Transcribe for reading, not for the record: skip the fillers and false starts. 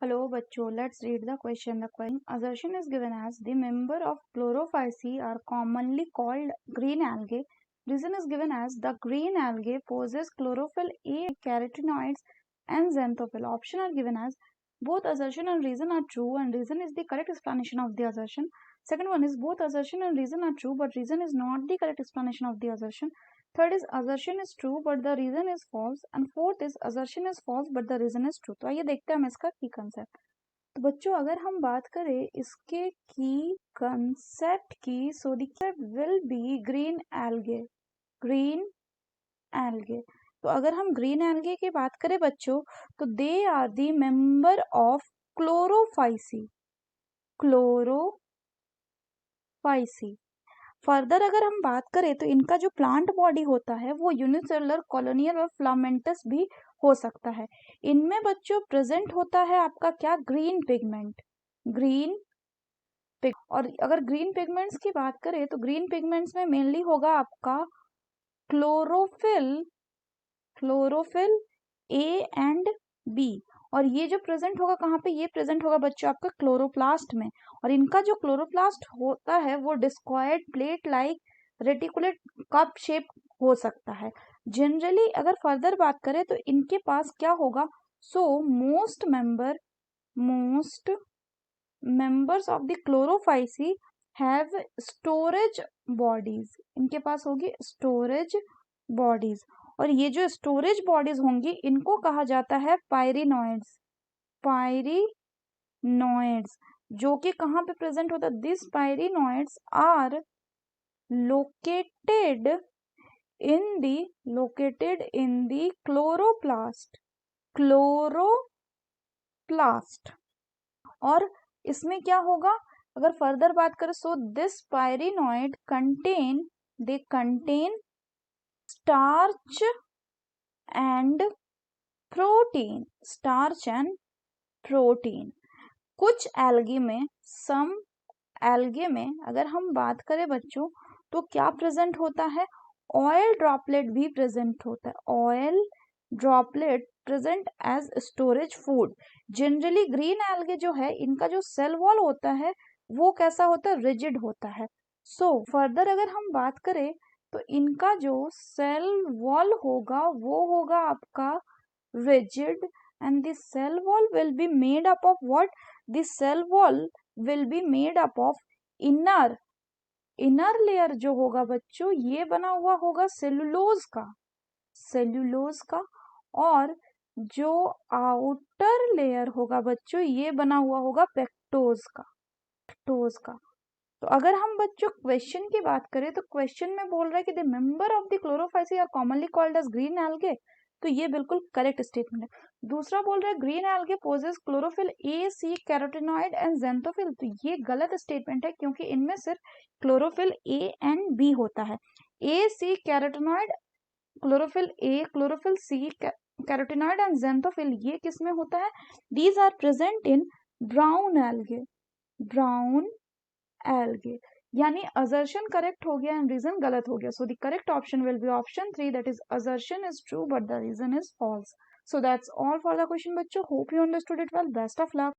Hello, bachcho. Let's read the question. The question assertion is given as the member of chlorophyll are commonly called green algae. Reason is given as the green algae possess chlorophyll A, carotenoids, and xanthophyll. Option are given as both assertion and reason are true, and reason is the correct explanation of the assertion. Second one is both assertion and reason are true, but reason is not the correct explanation of the assertion. Third is assertion is true but the reason is false and fourth is assertion is false but the reason is true. तो आइए देखते हैं हम इसका की concept. तो बच्चों अगर हम बात करें इसके की कंसेप्ट की, so the concept will be green algae. Green algae, तो अगर हम ग्रीन एल्गे की बात करें बच्चों, तो they are the member of Chlorophyceae. Chlorophyceae. Further अगर हम बात करें तो इनका जो प्लांट बॉडी होता है वो यूनिसेलुलर, कॉलोनियल और फिलामेंटस भी हो सकता है। इनमें बच्चों प्रेजेंट होता है आपका क्या, ग्रीन पिगमेंट। ग्रीन पिग, और अगर ग्रीन पिगमेंट्स की बात करें तो ग्रीन पिगमेंट्स में मेनली होगा आपका chlorophyll, chlorophyll a and b. और ये जो प्रेजेंट होगा कहाँ पे, ये प्रेजेंट होगा बच्चों आपका क्लोरोप्लास्ट में। और इनका जो क्लोरोप्लास्ट होता है वो डिस्क्वायर्ड plate like reticulate cup shape हो सकता है। जनरली अगर फर्दर बात करें तो इनके पास क्या होगा, so most members of the chlorophysi have storage bodies। इनके पास होगी स्टोरेज बॉडीज, और ये जो स्टोरेज बॉडीज होंगी इनको कहा जाता है पायरिनॉइड्स। पायरिनॉइड्स जो कि कहाँ पे प्रेजेंट होता है, this pyrenoids are located in the chloroplast. और इसमें क्या होगा, अगर फर्दर बात करें, so this pyrenoid contain starch and protein. Starch and protein. कुछ एल्गी में, सम एल्गे में अगर हम बात करें बच्चों तो क्या प्रेजेंट होता है, ऑयल ड्रॉपलेट भी प्रेजेंट होता है। Oil droplet present as storage food. Generally green algae जो है इनका जो सेल वॉल होता है वो कैसा होता है, रिजिड होता है। सो फर्दर अगर हम बात करें तो इनका जो सेल वॉल होगा वो होगा आपका rigid, and the cell wall will be made up of what, the cell wall will be made up of inner layer जो होगा बच्चों ये बना हुआ होगा सेलुलोज का, और जो आउटर लेयर होगा बच्चों ये बना हुआ होगा पेक्टोज का। तो अगर हम बच्चों क्वेश्चन की बात करें तो क्वेश्चन में बोल रहा है कि the member of the Chlorophyceae are commonly called as green algae, तो ये बिल्कुल करेक्ट स्टेटमेंट है। दूसरा बोल रहा है green algae possess chlorophyll a, C, carotenoid and xanthophyll, तो ये गलत स्टेटमेंट है क्योंकि इनमें सिर्फ क्लोरोफिल ए एंड बी होता है। A, C, carotenoid, chlorophyll A, chlorophyll C, carotenoid and xanthophyll ये किस में होता है, these are present in brown algae. यानी असर्शन करेक्ट हो गया एंड रीजन गलत हो गया। So the correct option will be option 3, that is assertion is true but the reason is false. So that's all for the question बच्चों। Hope you understood it well. Best of luck.